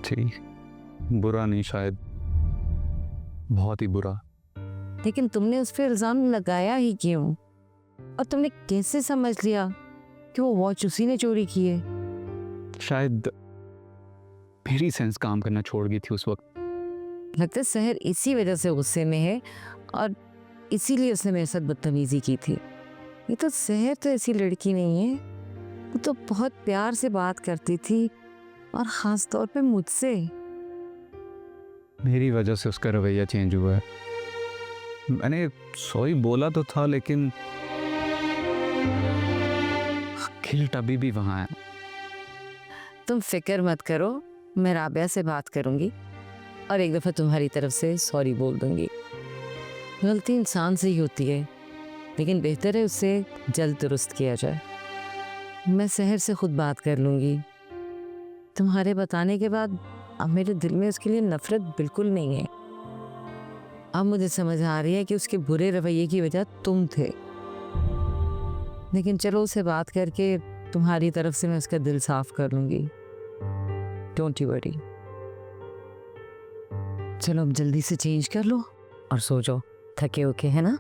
थी, बुरा नहीं, शायद बहुत ही बुरा। लेकिन तुमने उस पर इल्जाम लगाया ही क्यों? और तुमने कैसे समझ लिया कि वो वॉच उसी ने चोरी की है? शायद मेरी सेंस काम करना छोड़ गई थी उस वक्त। लगता है सहर इसी वजह से गुस्से में है और इसीलिए उसने मेरे साथ बदतमीजी की थी। ये तो सहर तो ऐसी लड़की नहीं है, वो तो बहुत प्यार से बात करती थी और खास तौर पे मुझसे। मेरी वजह से उसका रवैया चेंज हुआ है। मैंने सॉरी बोला तो था, लेकिन गिल्ट अभी भी वहां है। तुम फिक्र मत करो, मैं राबिया से बात करूंगी और एक दफ़ा तुम्हारी तरफ से सॉरी बोल दूंगी। गलती इंसान से ही होती है, लेकिन बेहतर है उससे जल्द दुरुस्त किया जाए। मैं सहर से खुद बात कर लूंगी। तुम्हारे बताने के बाद अब मेरे दिल में उसके लिए नफरत बिल्कुल नहीं है। अब मुझे समझ आ रही है कि उसके बुरे रवैये की वजह तुम थे। लेकिन चलो उसे बात करके तुम्हारी तरफ से मैं उसका दिल साफ कर लूंगी। Don't you worry. चलो अब जल्दी से चेंज कर लो और सो जाओ, थके ओके है ना?